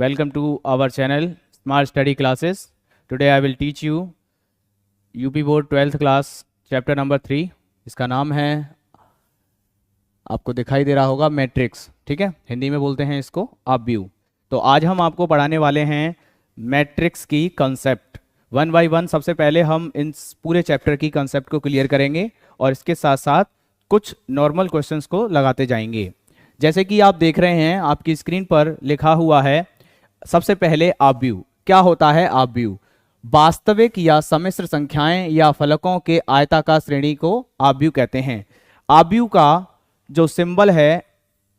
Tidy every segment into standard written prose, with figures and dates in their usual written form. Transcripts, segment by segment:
Welcome to our channel Smart Study Classes. Today I will teach you UP Board 12th class chapter number 3. इसका नाम है, आपको दिखाई दे रहा होगा, मैट्रिक्स. ठीक है, हिंदी में बोलते हैं इसको ऑब्व्यू. तो आज हम आपको पढ़ाने वाले हैं मैट्रिक्स की कंसेप्ट. वन बाय वन सबसे पहले हम इन पूरे चैप्टर की कंसेप्ट को क्लियर करेंगे और इसके साथ साथ कुछ नॉर्मल क्वेश्चंस को लगाते जाएंगे. जैसे कि आप देख रहे हैं आपकी स्क्रीन पर लिखा हुआ है, सबसे पहले ऑब्व्यू. क्या होता है ऑब्व्यू? वास्तविक या सम्मिश्र संख्याएं या फलकों के आयताकार श्रेणी को ऑब्व्यू कहते हैं. ऑब्व्यू का जो सिंबल है,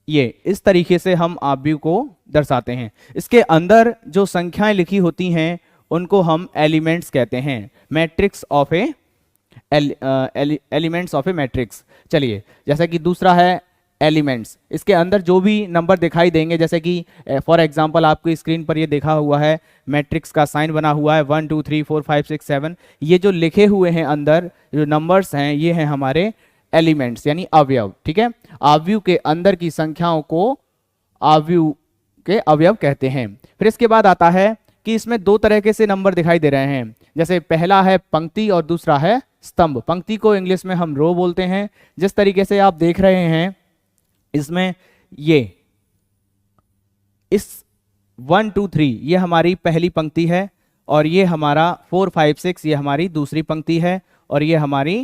ये इस तरीके से हम ऑब्व्यू को दर्शाते हैं. इसके अंदर जो संख्याएं लिखी होती हैं उनको हम एलिमेंट्स कहते हैं. Matrix of A elements of a matrix. चलिए, जैसा कि दूसरा है एलिमेंट्स. इसके अंदर जो भी नंबर दिखाई देंगे, जैसे कि फॉर एग्जांपल आपकी स्क्रीन पर ये देखा हुआ है, मैट्रिक्स का साइन बना हुआ है 1 2 3 4 5 6 7. ये जो लिखे हुए हैं अंदर जो नंबर्स हैं, ये हैं हमारे एलिमेंट्स यानी अवयव. ठीक है, अवयव के अंदर की संख्याओं को अवयव के अवयव कहते हैं. फिर इसके बाद आता है कि इसमें दो तरह से नंबर दिखाई दे रहे हैं. जैसे पहला है पंक्ति और दूसरा है स्तंभ. पंक्ति को इंग्लिश में हम रो बोलते हैं. जिस तरीके से आप देख रहे हैं, इसमें ये इस 1 2 3 ये हमारी पहली पंक्ति है और ये हमारा 4 5 6 ये हमारी दूसरी पंक्ति है और ये हमारी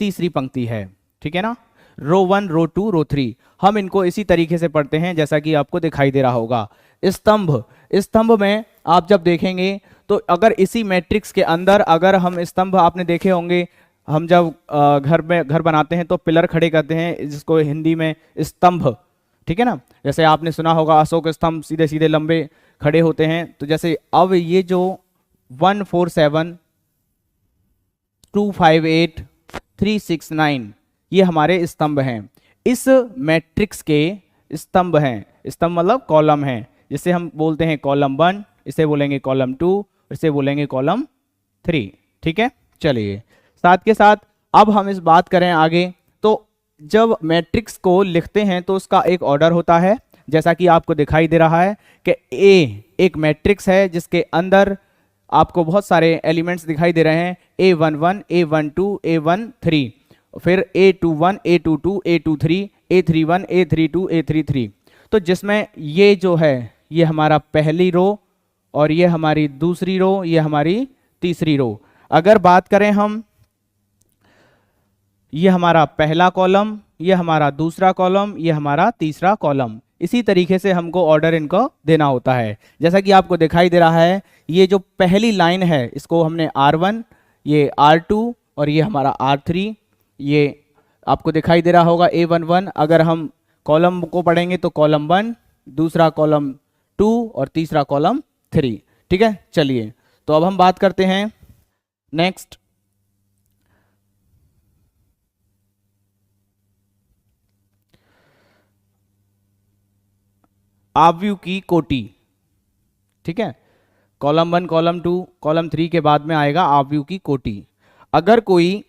तीसरी पंक्ति है. ठीक है ना. रो 1 रो 2 रो 3 हम इनको इसी तरीके से पढ़ते हैं जैसा कि आपको दिखाई दे रहा होगा. स्तंभ. स्तंभ में आप जब देखेंगे तो अगर इसी मैट्रिक्स के अंदर अगर हम स्तंभ, आपने देखे होंगे, हम जब घर बनाते हैं तो पिलर खड़े करते हैं, जिसको हिंदी में स्तंभ. ठीक है ना. जैसे आपने सुना होगा अशोक स्तंभ सीधे सीधे लंबे खड़े होते हैं. तो जैसे अब ये जो 1 4 7 2 5 8 3 6 9 ये हमारे स्तंभ हैं. इस मैट्रिक्स के स्तंभ हैं. स्तंभ मतलब कॉलम है, जिसे हम बोलते हैं कॉलम 1, इसे बोलेंगे कॉलम 2, इसे बोलेंगे कॉलम 3. ठीक है. चलिए, साथ के साथ अब हम इस बात करें आगे, तो जब मैट्रिक्स को लिखते हैं तो उसका एक ऑर्डर होता है. जैसा कि आपको दिखाई दे रहा है कि ए एक मैट्रिक्स है जिसके अंदर आपको बहुत सारे एलिमेंट्स दिखाई दे रहे हैं. A11 A12 A13, फिर A21 A22 A23 A31 A32 A33. तो जिसमें ये जो है ये हमारा पहली रो और ये हमारी दूसरी रो, ये हमारी तीसरी रो. अगर बात करें हम, ये हमारा पहला कॉलम, ये हमारा दूसरा कॉलम, ये हमारा तीसरा कॉलम. इसी तरीके से हमको ऑर्डर इनको देना होता है. जैसा कि आपको दिखाई दे रहा है, ये जो पहली लाइन है इसको हमने R1, ये R2 और ये हमारा R3. ये आपको दिखाई दे रहा होगा A11. अगर हम कॉलम को पढ़ेंगे तो कॉलम 1, दूसरा कॉलम 2 और तीसरा कॉलम 3. ठीक है. चलिए, तो अब हम बात करते हैं नेक्स्ट. ऑब्व्यू की कोटि. ठीक है, कॉलम 1 कॉलम 2 कॉलम 3 के बाद में आएगा ऑब्व्यू की कोटि. अगर कोई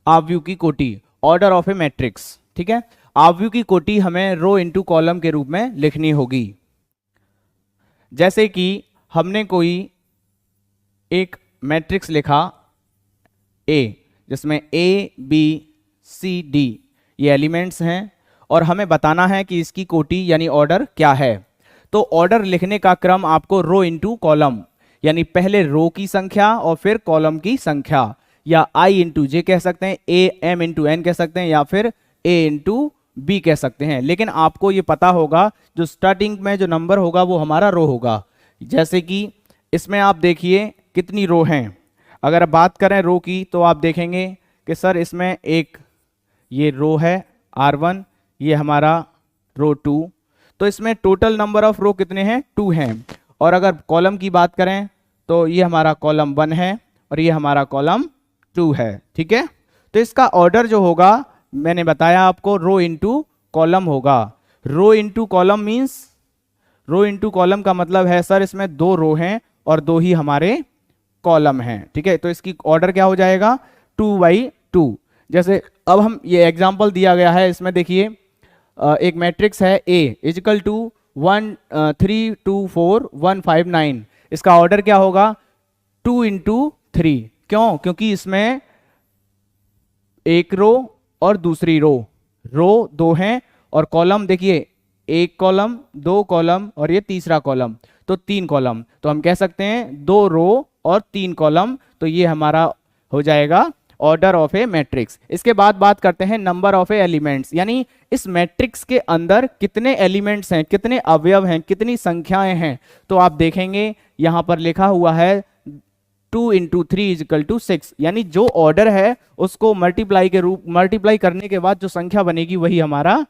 ऑब्व्यू की कोटि, ऑर्डर ऑफ ए मैट्रिक्स. ठीक है, ऑब्व्यू की कोटि हमें रो इनटू कॉलम के रूप में लिखनी होगी. जैसे कि हमने कोई एक मैट्रिक्स लिखा ए, जिसमें A B C D ये एलिमेंट्स हैं और हमें बताना है कि इसकी कोटि यानी ऑर्डर क्या है. तो ऑर्डर लिखने का क्रम आपको रो इनटू कॉलम, यानी पहले रो की संख्या और फिर कॉलम की संख्या, या I इंटू जे कह सकते हैं, A M इंटू N कह सकते हैं, या फिर A इंटू B कह सकते हैं. लेकिन आपको ये पता होगा जो स्टार्टिंग में जो नंबर होगा वो हमारा रो होगा. जैसे कि इसमें आप देखिए कितनी रो हैं. अगर बात करें रो की तो आप देखेंगे कि सर इसमें एक ये रो है R1, ये हमारा रो 2. तो इसमें टोटल नंबर ऑफ रो कितने हैं? 2 हैं. और अगर कॉलम की बात करें तो ये हमारा कॉलम 1 है और ये हमारा कॉलम 2 है. ठीक है. तो इसका ऑर्डर जो होगा, मैंने बताया आपको, रो इनटू कॉलम होगा. रो इनटू कॉलम मींस, रो इनटू कॉलम का मतलब है सर इसमें 2 रो हैं और 2 ही हमारे कॉलम हैं. ठीक है, तो इसकी ऑर्डर क्या हो जाएगा? 2 by 2. जैसे अब हम ये एग्जांपल दिया गया है, इसमें देखिए एक मैट्रिक्स है A इजिकल टू 1 3 2 4 1 5 9। इसका ऑर्डर क्या होगा? 2 इंटू 3। क्यों? क्योंकि इसमें एक रो और दूसरी रो दो हैं, और कॉलम देखिए एक कॉलम, दो कॉलम और ये तीसरा कॉलम, तो 3 कॉलम। तो हम कह सकते हैं 2 रो और 3 कॉलम, तो ये हमारा हो जाएगा ऑर्डर ऑफ ए मैट्रिक्स। इसके बाद बात करते हैं नंबर ऑफ ए एलिमेंट्स, यानी इस मैट्रिक्स के अंदर कितने एलिमेंट्स हैं, कितने अवयव हैं, कितनी संख्याएं हैं। तो आप देखेंगे यहां पर लिखा हुआ है 2 इंटू 3 इजिकल टू 6, यानी जो ऑर्डर है उसको मल्टीप्लाई करने के बाद जो संख्या बनेगी वही हमारा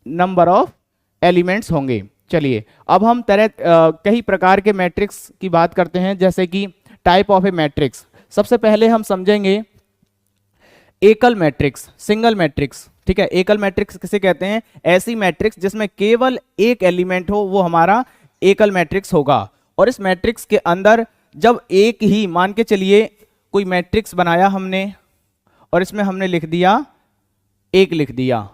नंबर ऑफ एलिमेंट्स होंगे। चलिए अब हम कई प्रकार के मैट्रिक्स की बात करते हैं, जैसे कि टाइप ऑफ ए मैट्रिक्स। सबसे पहले हम समझेंगे एकल मैट्रिक्स, सिंगल मैट्रिक्स। ठीक है, एकल मैट्रिक्स किसे कहते हैं? ऐसी मैट्रिक्स जिसमें केवल एक एलिमेंट हो, वो हमारा एकल मैट्रिक्स होगा। और इस मैट्रिक्स के अंदर जब एक ही, मान के चलिए कोई मैट्रिक्स बनाया हमने और इसमें हमने लिख दिया 1 लिख दिया,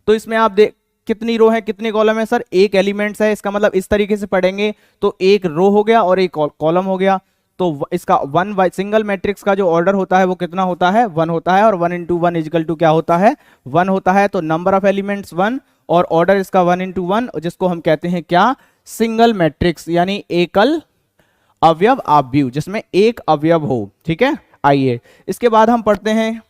तो इसमें आप देख कितनी रो है, कितने कॉलम है? सर एक एलिमेंट्स है। इसका मतलब इस तरीके से पढ़ेंगे तो एक रो हो गया और एक कॉलम हो गया। तो इसका सिंगल मैट्रिक्स का जो ऑर्डर होता है वो कितना होता है? 1 होता है, और 1 इंटू 1 इजिकल टू क्या होता है? 1 होता है। तो नंबर ऑफ एलिमेंट्स 1 और ऑर्डर इसका 1 इंटू 1, जिसको हम कहते हैं क्या? सिंगल मैट्रिक्स, यानी एकल अवयव आव्यूह, जिसमें एक अवयव हो। ठीक है, आइए इसके बाद हम पढ़ते हैं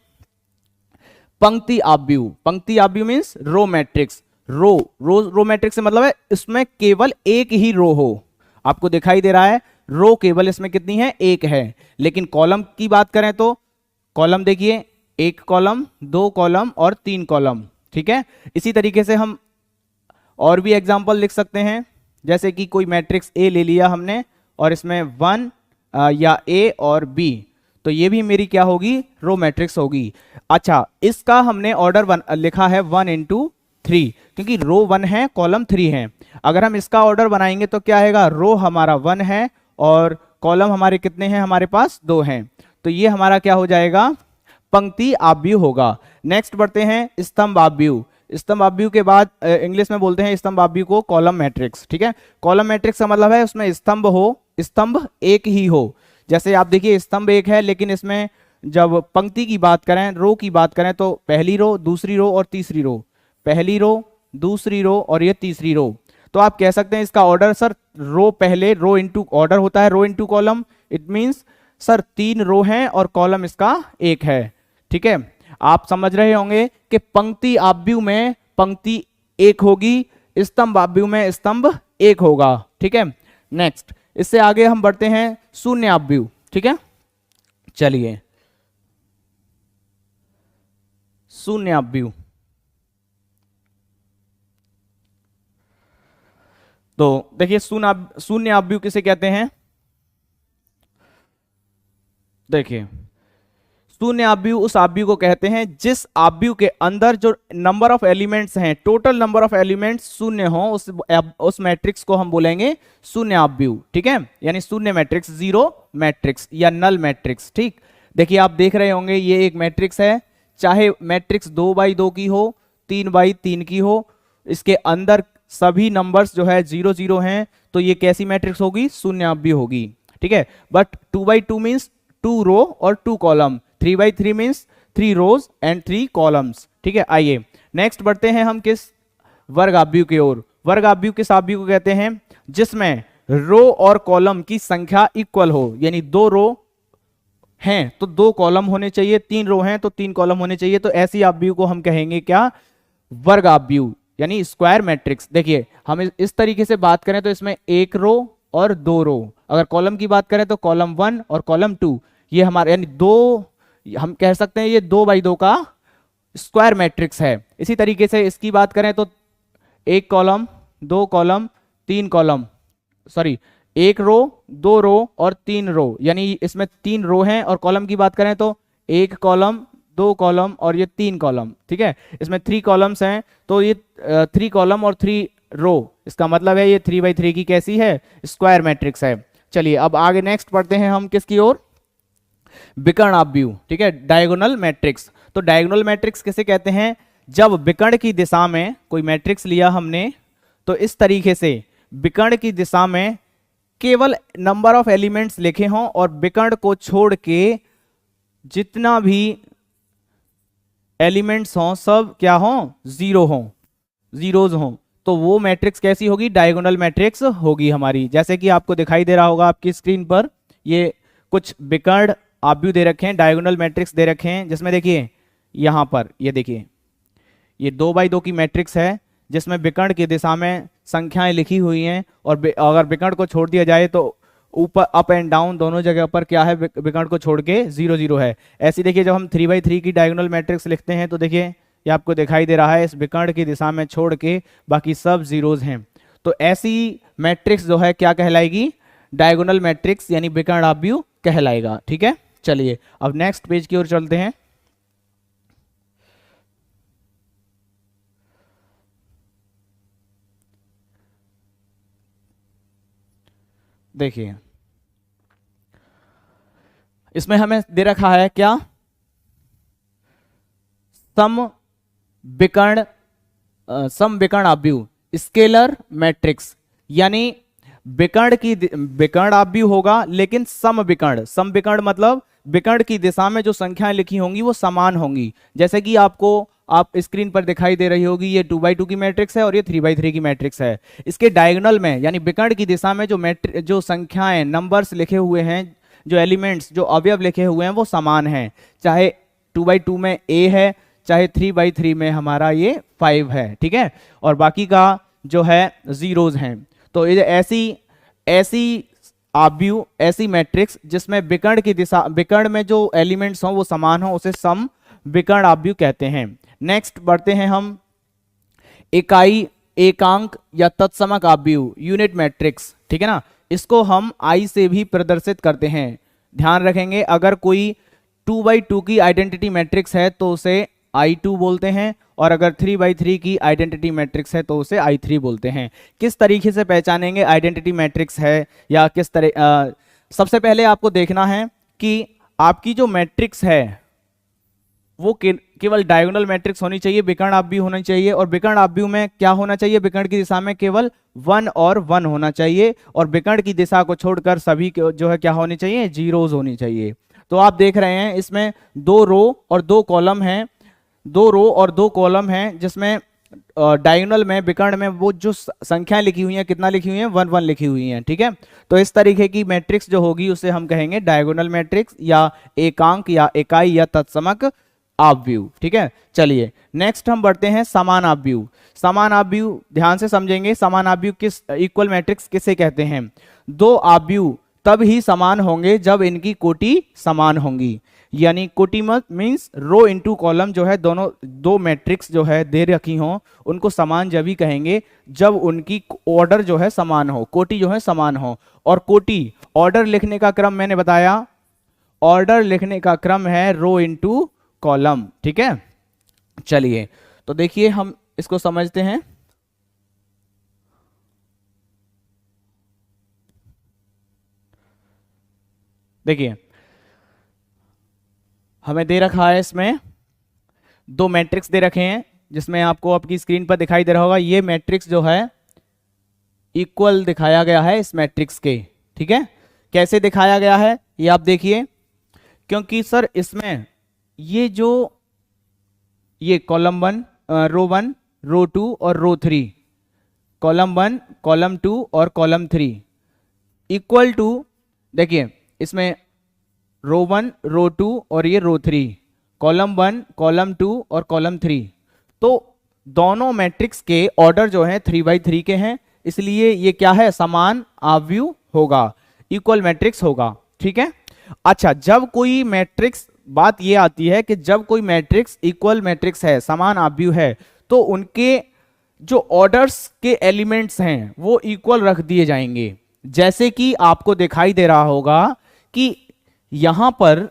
पंक्ति आव्यूह। पंक्ति आव्यूह means row matrix. Row matrix से मतलब है इसमें केवल एक ही रो हो। आपको दिखाई दे रहा है रो केवल इसमें कितनी है? 1 है। लेकिन कॉलम की बात करें तो कॉलम देखिए 1 कॉलम, 2 कॉलम और 3 कॉलम। ठीक है, इसी तरीके से हम और भी एग्जांपल लिख सकते हैं, जैसे कि कोई मैट्रिक्स A ले लिया हमने और इसमें 1 या A और B, तो ये भी मेरी क्या होगी? रो मैट्रिक्स होगी। अच्छा, इसका हमने ऑर्डर लिखा है 1 इंटू 3, क्योंकि रो 1 है, कॉलम 3 है। अगर हम इसका ऑर्डर बनाएंगे तो क्या आएगा? रो हमारा 1 है और कॉलम हमारे कितने हैं? हमारे पास 2 हैं। तो ये हमारा क्या हो जाएगा? पंक्ति आव्यूह होगा। नेक्स्ट बढ़ते हैं स्तंभ आव्यूह। स्तंभ आव्यूह के बाद इंग्लिश में बोलते हैं स्तंभ आव्यूह को कॉलम मैट्रिक्स। ठीक है, कॉलम मैट्रिक्स का मतलब है उसमें स्तंभ हो, स्तंभ एक ही हो। जैसे आप देखिए स्तंभ एक है, लेकिन इसमें जब पंक्ति की बात करें, रो की बात करें, तो पहली रो, दूसरी रो और तीसरी रो, पहली रो, दूसरी रो और ये तीसरी रो। तो आप कह सकते हैं इसका ऑर्डर सर रो पहले, रो इनटू ऑर्डर होता है row into column. It means sir 3 row हैं और कॉलम इसका 1 है। ठीक है, आप समझ रहे होंगे कि पंक्ति आव्यूह में पंक्ति 1 होगी, स्तंभ आव्यूह में स्तंभ 1 होगा। ठीक है, नेक्स्ट इससे आगे हम बढ़ते हैं शून्य आव्यूह। ठीक है, चलिए शून्य आव्यूह। तो देखिए शून्य आव्यूह किसे कहते हैं? देखिए शून्य आव्यूह उस आव्यूह को कहते हैं जिस आव्यूह के अंदर जो नंबर ऑफ एलिमेंट्स हैं, टोटल नंबर ऑफ एलिमेंट्स शून्य हो, उस मैट्रिक्स को हम बोलेंगे शून्य आव्यूह। ठीक है, यानी शून्य मैट्रिक्स, जीरो मैट्रिक्स या नल मैट्रिक्स। ठीक, देखिए आप देख रहे होंगे ये एक मैट्रिक्स है, चाहे मैट्रिक्स 2 बाई 2 की हो, 3 बाई 3 की हो, इसके अंदर सभी नंबर्स जो है 0 0 हैं, तो ये कैसी मैट्रिक्स होगी? शून्य आव्यूह होगी। ठीक है, बट 2 बाई 2 मीन्स 2 रो और 2 column, 3 by 3 means 3 rows and 3 columns. ठीक है, आइए नेक्स्ट बढ़ते हैं हम किस वर्ग आव्यूह की ओर। वर्ग आव्यूह किस आव्यूह को कहते हैं? जिसमें रो और कॉलम की संख्या इक्वल हो, यानी 2 रो हैं तो 2 कॉलम होने चाहिए, 3 रो हैं तो 3 कॉलम होने चाहिए। तो ऐसी आव्यूह को हम कहेंगे क्या? वर्ग आव्यूह, यानी स्क्वायर मैट्रिक्स। देखिए हम इस तरीके से बात करें तो इसमें 1 रो और 2 रो, अगर कॉलम की बात करें तो कॉलम 1 और कॉलम 2, ये हमारे यानी 2, हम कह सकते हैं ये 2 बाई 2 का स्क्वायर मैट्रिक्स है। इसी तरीके से इसकी बात करें तो 1 कॉलम, 2 कॉलम, 3 कॉलम, सॉरी 1 रो, 2 रो और 3 रो, यानी इसमें 3 रो हैं। और कॉलम की बात करें तो 1 कॉलम, 2 कॉलम और ये 3 कॉलम। ठीक है, इसमें 3 कॉलम्स हैं, तो ये 3 कॉलम और 3 रो, इसका मतलब है ये 3 बाई 3 की कैसी है? स्क्वायर मैट्रिक्स है। चलिए अब आगे नेक्स्ट पढ़ते हैं हम किसकी ओर? विकर्ण आव्यूह। ठीक है, डायगोनल मैट्रिक्स। तो डायगोनल मैट्रिक्स किसे कहते हैं? जब विकर्ण की दिशा में कोई मैट्रिक्स लिया हमने, तो इस तरीके से विकर्ण की दिशा में केवल नंबर ऑफ एलिमेंट्स लिखे हों और विकर्ण को छोड़ के जितना भी एलिमेंट्स हों सब क्या हों? जीरो हों, जीरोज हों, तो वो मैट्रिक्स कैसी होगी? डायगोनल मैट्रिक्स होगी हमारी। जैसे कि आपको दिखाई दे रहा होगा आपकी स्क्रीन पर, ये कुछ विकर्ण आव्यूह दे रखे हैं, डायगोनल मैट्रिक्स दे रखे हैं, जिसमें देखिए यहां पर ये देखिए ये 2x2 की मैट्रिक्स है जिसमें विकर्ण की दिशा में संख्याएं लिखी हुई हैं और अगर विकर्ण को छोड़ दिया जाए तो ऊपर अप एंड डाउन दोनों जगह पर क्या है? विकर्ण को छोड़ के 0 0 है। ऐसी देखिए जब हम 3x3 की डायगोनल मैट्रिक्स लिखते हैं तो देखिए ये आपको दिखाई दे रहा है, इस विकर्ण की दिशा में छोड़ के बाकी सब जीरोज हैं। तो ऐसी मैट्रिक्स जो है क्या कहलाएगी? डायगोनल मैट्रिक्स यानी विकर्ण आव्यूह कहलाएगा। ठीक है, चलिए अब नेक्स्ट पेज की ओर चलते हैं। देखिए इसमें हमें दे रखा है क्या? सम विकर्ण आव्यूह स्केलर मैट्रिक्स, यानी विकर्ण आव्यूह होगा लेकिन सम विकर्ण मतलब विकर्ण की दिशा में जो संख्याएं लिखी होंगी वो समान होंगी। जैसे कि आप स्क्रीन पर दिखाई दे रही होगी, ये 2x2 की मैट्रिक्स है और ये 3x3 की मैट्रिक्स है। इसके डायगोनल में यानी विकर्ण की दिशा में जो संख्याएं नंबर्स लिखे हुए हैं, जो एलिमेंट्स जो अवयव लिखे हुए हैं वो समान हैं, चाहे 2x2 में a है चाहे 3x3 में हमारा ये 5 है। ठीक है, और बाकी का जो है जीरोज हैं। तो ये ऐसी आव्यूह, ऐसी मैट्रिक्स जिसमें विकर्ण में जो एलिमेंट्स हों वो समान हो, उसे सम विकर्ण आव्यूह कहते हैं। नेक्स्ट बढ़ते हैं हम इकाई, एकांक या तत्समक आव्यूह, यूनिट मैट्रिक्स। ठीक है ना, इसको हम आई से भी प्रदर्शित करते हैं। ध्यान रखेंगे अगर कोई 2x2 की आइडेंटिटी मैट्रिक्स है तो उसे I2 बोलते हैं, और अगर 3x3 की आइडेंटिटी मैट्रिक्स है तो उसे I3 बोलते हैं। किस तरीके से पहचानेंगे आइडेंटिटी मैट्रिक्स है या किस तरह? सबसे पहले आपको देखना है कि आपकी जो मैट्रिक्स है वो केवल डायगोनल मैट्रिक्स होनी चाहिए, विकर्ण आव्यूह होना चाहिए, और विकर्ण आव्यूह में क्या होना चाहिए? विकर्ण की दिशा में केवल 1 और 1 होना चाहिए, और विकर्ण की दिशा को छोड़कर सभी जो है क्या होनी चाहिए? जीरोज होनी चाहिए। तो आप देख रहे हैं इसमें 2 रो और 2 कॉलम हैं, 2 रो और 2 कॉलम हैं, जिसमें डायगोनल में विकर्ण में वो जो संख्याएं लिखी हुई हैं कितना लिखी हुई हैं? 1 1 लिखी हुई हैं। ठीक है, तो इस तरीके की मैट्रिक्स जो होगी उसे हम कहेंगे डायगोनल मैट्रिक्स या एकांक या इकाई या तत्समक आव्यूह। ठीक है, चलिए नेक्स्ट हम बढ़ते हैं समान आव्यूह। समान आव्यूह ध्यान से समझेंगे, समान आव्यूह किस इक्वल मैट्रिक्स किसे कहते हैं? 2 आव्यूह तब ही समान होंगे जब इनकी कोटि समान होंगी, यानी कोटि मत मीन्स रो इनटू कॉलम जो है, दोनों 2 मैट्रिक्स जो है दे रखी हों उनको समान जब ही कहेंगे जब उनकी ऑर्डर जो है समान हो, कोटि जो है समान हो। और कोटि ऑर्डर लिखने का क्रम मैंने बताया, ऑर्डर लिखने का क्रम है रो इनटू कॉलम। ठीक है, चलिए तो देखिए हम इसको समझते हैं। देखिए हमें दे रखा है, इसमें 2 मैट्रिक्स दे रखे हैं जिसमें आपको आपकी स्क्रीन पर दिखाई दे रहा होगा, ये मैट्रिक्स जो है इक्वल दिखाया गया है इस मैट्रिक्स के। ठीक है, कैसे दिखाया गया है ये आप देखिए, क्योंकि सर इसमें ये कॉलम 1 रो 1 रो 2 और रो 3, कॉलम 1 कॉलम 2 और कॉलम 3 इक्वल टू, देखिए इसमें रो 1 रो 2 और ये रो 3, कॉलम 1 कॉलम 2 और कॉलम 3, तो दोनों मैट्रिक्स के ऑर्डर जो है 3x3 के हैं, इसलिए ये क्या है? समान आव्यूह होगा, इक्वल मैट्रिक्स होगा। ठीक है, अच्छा जब कोई मैट्रिक्स, बात ये आती है कि जब कोई मैट्रिक्स इक्वल मैट्रिक्स है, समान आव्यूह है, तो उनके जो ऑर्डर्स के एलिमेंट्स हैं वो इक्वल रख दिए जाएंगे। जैसे कि आपको दिखाई दे रहा होगा कि यहां पर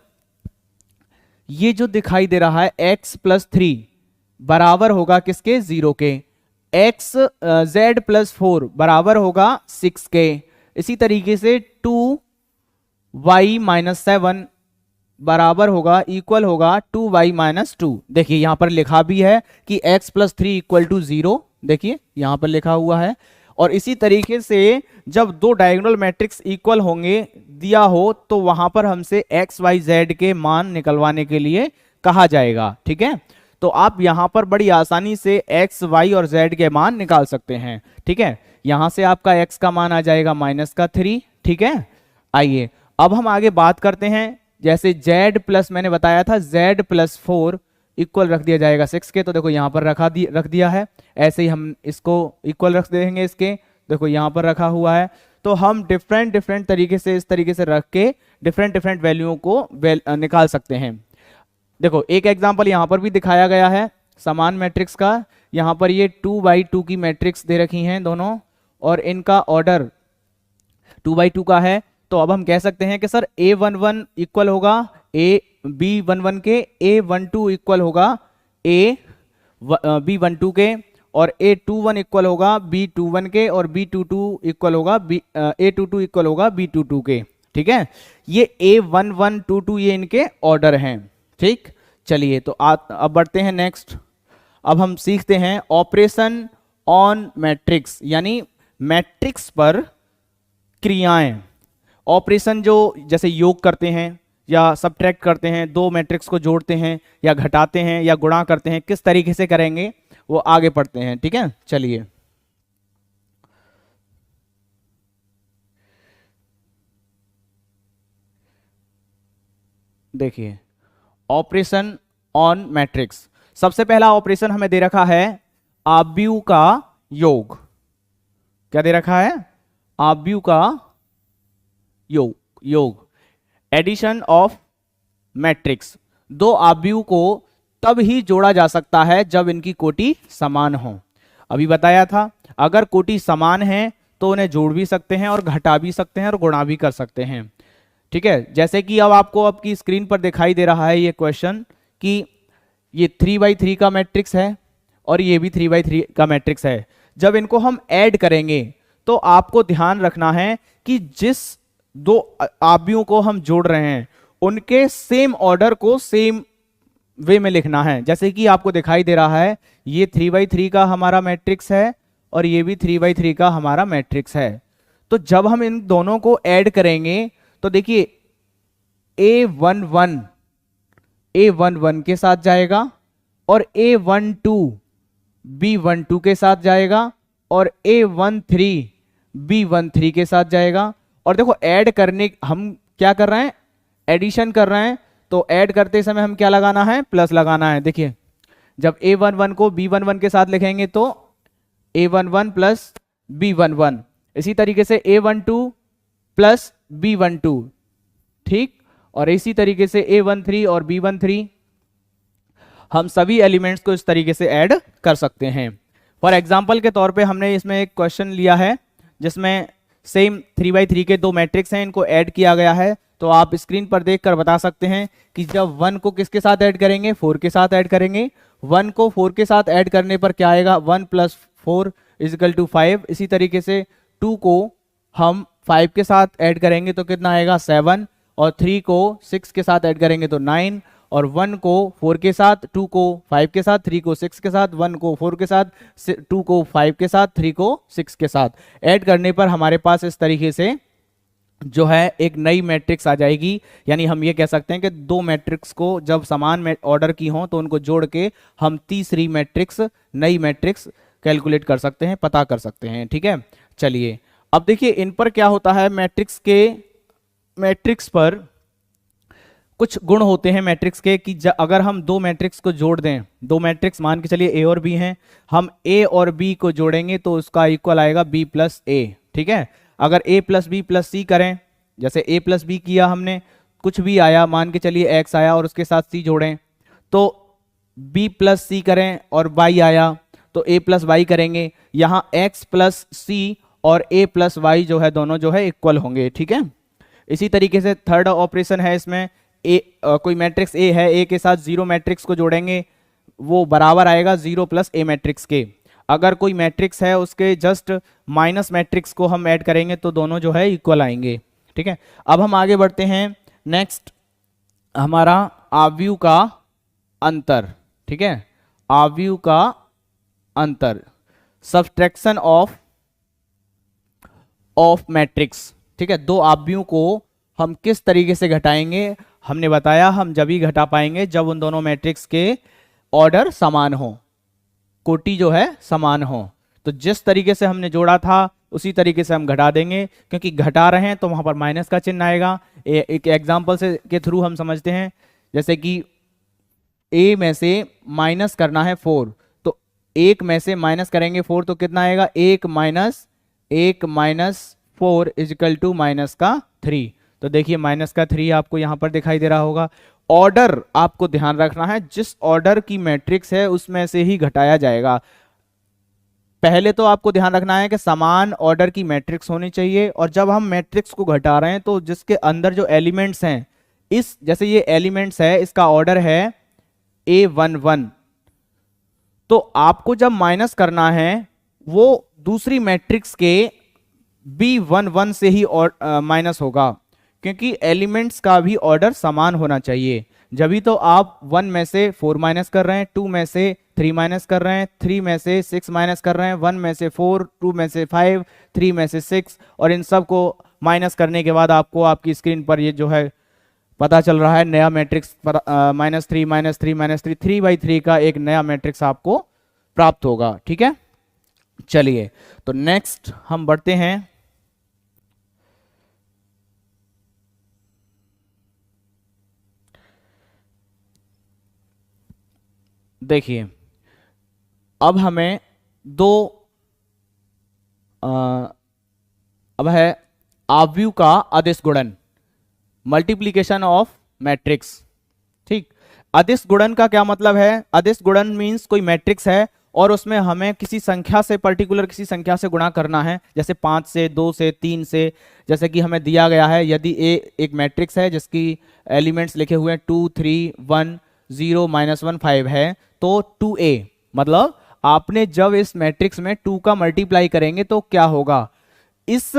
ये जो दिखाई दे रहा है x + 3 बराबर होगा किसके? 0 के। z + 4 बराबर होगा 6 के। इसी तरीके से 2y - 7 बराबर होगा, इक्वल होगा 2y माइनस 2। देखिए यहाँ पर लिखा भी है कि x प्लस 3 इक्वल टू 0, देखिए यहाँ पर लिखा हुआ है। और इसी तरीके से जब दो डायगोनल मैट्रिक्स इक्वल होंगे दिया हो तो वहां पर हमसे x y z के मान निकलवाने के लिए कहा जाएगा, ठीक है। तो आप यहां पर बड़ी आसानी से x y और z के मान निकाल सकते हैं, ठीक है। यहां से आपका x का मान आ जाएगा -3, ठीक है। आइए अब हम आगे बात करते हैं, जैसे z प्लस मैंने बताया था z प्लस 4 इक्वल रख दिया जाएगा 6 के, तो देखो यहाँ पर रख दिया है। ऐसे ही हम इसको इक्वल रख देंगे इसके, देखो यहाँ पर रखा हुआ है। तो हम डिफरेंट तरीके से इस तरीके से रख के डिफरेंट वैल्यूओं को निकाल सकते हैं। देखो एक एग्जांपल यहाँ पर भी दिखाया गया है समान मैट्रिक्स का। यहाँ पर ये 2x2 की मैट्रिक्स दे रखी हैं दोनों, और इनका ऑर्डर 2x2 का है। तो अब हम कह सकते हैं कि सर a11 इक्वल होगा b11 के, a12 इक्वल होगा b12 के, और a21 इक्वल होगा b21 के, और b22 इक्वल होगा a22 इक्वल होगा b22 के, ठीक है। ये a11 22 ये इनके ऑर्डर हैं, ठीक। चलिए तो अब बढ़ते हैं नेक्स्ट। अब हम सीखते हैं ऑपरेशन ऑन मैट्रिक्स, यानी मैट्रिक्स पर क्रियाएं। ऑपरेशन जो जैसे योग करते हैं या सब्ट्रैक्ट करते हैं, दो मैट्रिक्स को जोड़ते हैं या घटाते हैं या गुणा करते हैं, किस तरीके से करेंगे वो आगे पढ़ते हैं, ठीक है। चलिए देखिए ऑपरेशन ऑन मैट्रिक्स। सबसे पहला ऑपरेशन हमें दे रखा है आव्यूह का योग। क्या दे रखा है? आव्यूह का योग एडिशन ऑफ मैट्रिक्स। दो आव्यूह को तब ही जोड़ा जा सकता है जब इनकी कोटि समान हो। अभी बताया था अगर कोटि समान है तो उन्हें जोड़ भी सकते हैं और घटा भी सकते हैं और गुणा भी कर सकते हैं, ठीक है। जैसे कि अब आपको आपकी स्क्रीन पर दिखाई दे रहा है ये क्वेश्चन कि ये 3x3 का मैट्रिक्स है और ये भी 3x3 का मैट्रिक्स है। जब इनको हम ऐड करेंगे तो आपको ध्यान रखना है कि जिस दो आव्यूहों को हम जोड़ रहे हैं उनके सेम ऑर्डर को सेम वे में लिखना है। जैसे कि आपको दिखाई दे रहा है ये 3x3 का हमारा मैट्रिक्स है और ये भी 3x3 का हमारा मैट्रिक्स है। तो जब हम इन दोनों को ऐड करेंगे तो देखिए A11 के साथ जाएगा और A12 B12 के साथ जाएगा और A13 B13 के साथ जाएगा। और देखो ऐड करने हम क्या कर रहे हैं, एडिशन कर रहे हैं, तो ऐड करते समय हम क्या लगाना है, प्लस लगाना है। देखिए जब A11 को B11 के साथ लिखेंगे तो A11 प्लस B11, इसी तरीके से A12 प्लस B12, ठीक। और इसी तरीके से A13 और B13 हम सभी एलिमेंट्स को इस तरीके से ऐड कर सकते हैं। फॉर एग्जांपल के तौर पे हमने इसमें एक क्वेश्चन लिया है जिसमें सेम 3x3 के दो मैट्रिक्स हैं, इनको ऐड किया गया है। तो आप स्क्रीन पर देखकर बता सकते हैं कि जब 1 को किसके साथ ऐड करेंगे, 4 के साथ ऐड करेंगे। 1 को 4 के साथ ऐड करने पर क्या आएगा, 1 प्लस 4 इजिकल टू 5। इसी तरीके से 2 को हम 5 के साथ ऐड करेंगे तो कितना आएगा, 7। और 3 को 6 के साथ ऐड करेंगे तो 9। और 1 को 4 के साथ, 2 को 5 के साथ, 3 को 6 के साथ, 1 को 4 के साथ, 2 को 5 के साथ, 3 को 6 के साथ ऐड करने पर हमारे पास इस तरीके से जो है एक नई मैट्रिक्स आ जाएगी। यानी हम ये कह सकते हैं कि दो मैट्रिक्स को जब समान ऑर्डर की हो तो उनको जोड़ के हम तीसरी मैट्रिक्स, नई मैट्रिक्स कैलकुलेट कर सकते हैं, पता कर सकते हैं, ठीक है। चलिए अब देखिए इन पर क्या होता है, मैट्रिक्स पर कुछ गुण होते हैं मैट्रिक्स के कि अगर हम दो मैट्रिक्स को जोड़ दें, दो मैट्रिक्स मान के चलिए ए और बी हैं, हम ए और बी को जोड़ेंगे तो उसका इक्वल आएगा बी प्लस ए, ठीक है। अगर ए प्लस बी प्लस सी करें, जैसे ए प्लस बी किया हमने, कुछ भी आया मान के चलिए एक्स आया और उसके साथ सी जोड़ें, तो बी प्लस सी करें और वाई आया तो ए प्लस वाई करेंगे। यहाँ एक्स प्लस सी और ए प्लस वाई जो है दोनों जो है इक्वल होंगे, ठीक है। इसी तरीके से थर्ड ऑपरेशन है इसमें, कोई मैट्रिक्स ए है, ए के साथ जीरो मैट्रिक्स को जोड़ेंगे वो बराबर आएगा जीरो प्लस ए मैट्रिक्स के। अगर कोई मैट्रिक्स है उसके जस्ट माइनस मैट्रिक्स को हम ऐड करेंगे तो दोनों जो है इक्वल आएंगे, ठीक है। अब हम आगे बढ़ते हैं नेक्स्ट हमारा आव्यूह का अंतर, ठीक है, आव्यूह का अंतर, सब्सट्रैक्शन ऑफ मैट्रिक्स, ठीक है। दो आव्यूहों को हम किस तरीके से घटाएंगे, हमने बताया हम जब ही घटा पाएंगे जब उन दोनों मैट्रिक्स के ऑर्डर समान हो, कोटि जो है समान हो। तो जिस तरीके से हमने जोड़ा था उसी तरीके से हम घटा देंगे, क्योंकि घटा रहे हैं तो वहां पर माइनस का चिन्ह आएगा। एक एग्जांपल से के थ्रू हम समझते हैं, जैसे कि a में से माइनस करना है 4, तो 1 में से माइनस करेंगे 4 तो कितना आएगा, 1 माइनस 4 इजिकल टू माइनस का 3। तो देखिए माइनस का 3 आपको यहां पर दिखाई दे रहा होगा। ऑर्डर आपको ध्यान रखना है, जिस ऑर्डर की मैट्रिक्स है उसमें से ही घटाया जाएगा। पहले तो आपको ध्यान रखना है कि समान ऑर्डर की मैट्रिक्स होनी चाहिए, और जब हम मैट्रिक्स को घटा रहे हैं तो जिसके अंदर जो एलिमेंट्स हैं, इस जैसे ये एलिमेंट्स है, इसका ऑर्डर है A11, तो आपको जब माइनस करना है वो दूसरी मैट्रिक्स के B11 से ही माइनस होगा, क्योंकि एलिमेंट्स का भी ऑर्डर समान होना चाहिए। जब भी तो आप 1 में से 4 माइनस कर रहे हैं, 2 में से 3 माइनस कर रहे हैं, 3 में से 6 माइनस कर रहे हैं, 1 में से 4, 2 में से 5, 3 में से 6, और इन सब को माइनस करने के बाद आपको आपकी स्क्रीन पर ये जो है पता चल रहा है नया मैट्रिक्स पर -3 -3 -3 3/3 का एक नया मैट्रिक्स आपको प्राप्त होगा, ठीक है। चलिए तो नेक्स्ट हम बढ़ते हैं। देखिए अब हमें अब है आव्यूह का अदिश गुणन, मल्टीप्लीकेशन ऑफ मैट्रिक्स, ठीक। अदिश गुणन का क्या मतलब है, अदिश गुणन मींस कोई मैट्रिक्स है और उसमें हमें किसी संख्या से, पर्टिकुलर किसी संख्या से गुणा करना है, जैसे 5 से, 2 से, 3 से, जैसे कि हमें दिया गया है। यदि एक मैट्रिक्स है जिसकी एलिमेंट्स लिखे हुए हैं 2 3 1 0 -1 5 है, तो 2a, मतलब आपने जब इस मैट्रिक्स में 2 का मल्टीप्लाई करेंगे तो क्या होगा, इस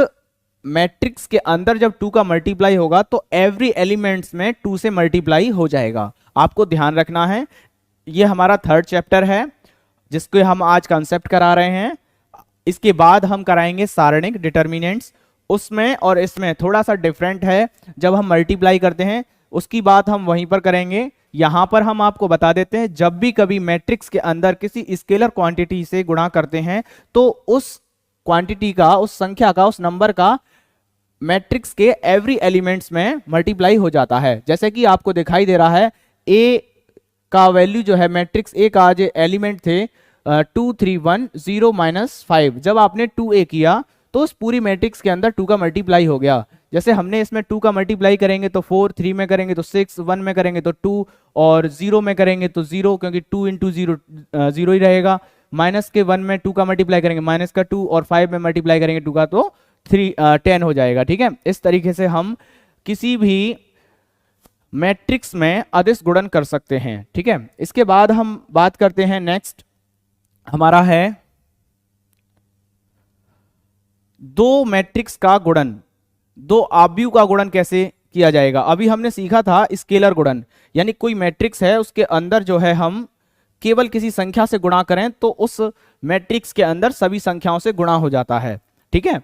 मैट्रिक्स के अंदर जब 2 का मल्टीप्लाई होगा तो एवरी एलिमेंट्स में 2 से मल्टीप्लाई हो जाएगा। आपको ध्यान रखना है, ये हमारा 3rd चैप्टर है जिसको हम आज कंसेप्ट करा रहे हैं। इसके बाद हम कराएंगे सारणिक डिटर्मिनेंट्स, उसमें और इसमें थोड़ा सा डिफरेंट है। जब हम मल्टीप्लाई करते हैं उसकी बात हम वहीं पर करेंगे। यहां पर हम आपको बता देते हैं, जब भी कभी मैट्रिक्स के अंदर किसी स्केलर क्वांटिटी से गुणा करते हैं तो उस क्वांटिटी का, उस संख्या का, उस नंबर का मैट्रिक्स के एवरी एलिमेंट्स में मल्टीप्लाई हो जाता है। जैसे कि आपको दिखाई दे रहा है ए का वैल्यू जो है, मैट्रिक्स ए का जो एलिमेंट थे 2 3 1 0 -5, जब आपने 2a किया तो उस पूरी मैट्रिक्स के अंदर 2 का मल्टीप्लाई हो गया। जैसे हमने इसमें 2 का मल्टीप्लाई करेंगे तो 4, 3 में करेंगे तो 6, 1 में करेंगे तो 2, और 0 में करेंगे तो 0, क्योंकि 2 × 0 0 ही रहेगा। माइनस के 1 में 2 का मल्टीप्लाई करेंगे माइनस का 2, और 5 में मल्टीप्लाई करेंगे 2 का तो 10 हो जाएगा, ठीक है। इस तरीके से हम किसी भी मैट्रिक्स में अदिश गुणन कर सकते हैं, ठीक है। इसके बाद हम बात करते हैं, नेक्स्ट हमारा है दो मैट्रिक्स का गुणन, दो आव्यूह का गुणन कैसे किया जाएगा। अभी हमने सीखा था स्केलर गुणन, यानी कोई मैट्रिक्स है उसके अंदर जो है हम केवल किसी संख्या से गुणा करें तो उस मैट्रिक्स के अंदर सभी संख्याओं से गुणा हो जाता है, ठीक है।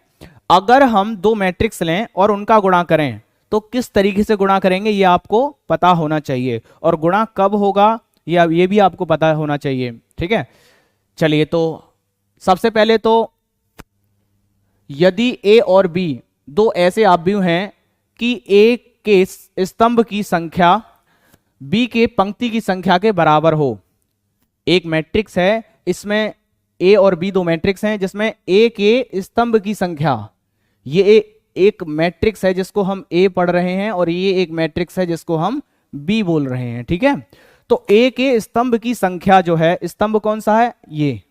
अगर हम दो मैट्रिक्स लें और उनका गुणा करें तो किस तरीके से गुणा करेंगे ये आपको पता होना चाहिए, और गुणा कब होगा ये भी आपको पता होना चाहिए, ठीक है। चलिए तो सबसे पहले तो यदि a और b दो ऐसे आव्यूह हैं कि a के स्तंभ की संख्या b के पंक्ति की संख्या के बराबर हो। एक मैट्रिक्स है, इसमें a और b दो मैट्रिक्स हैं जिसमें a के स्तंभ की संख्या, ये एक मैट्रिक्स है जिसको हम a पढ़ रहे हैं और ये एक मैट्रिक्स है जिसको हम b बोल रहे हैं, ठीक है। तो a के स्तंभ की संख्या जो है, स्तंभ कौन सा है, ये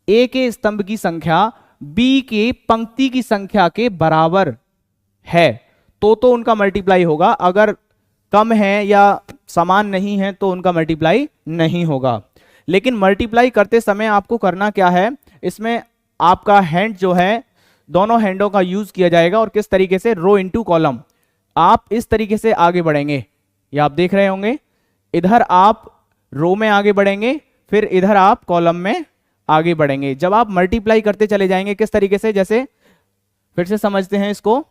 a के स्तंभ की संख्या b के पंक्ति की संख्या के बराबर है तो उनका मल्टीप्लाई होगा। अगर कम है या समान नहीं है तो उनका मल्टीप्लाई नहीं होगा। लेकिन मल्टीप्लाई करते समय आपको करना क्या है, इसमें आपका हैंड जो है, दोनों हैंडों का यूज किया जाएगा। और किस तरीके से, रो इनटू कॉलम, आप इस तरीके से आगे बढ़ेंगे, ये आप देख रहे होंगे। इधर आप रो में आगे बढ़ेंगे, फिर इधर आप कॉलम में आगे बढ़ेंगे। जब आप मल्टीप्लाई करते चले जाएंगे किस तरीके से, जैसे फिर से समझते हैं इसको,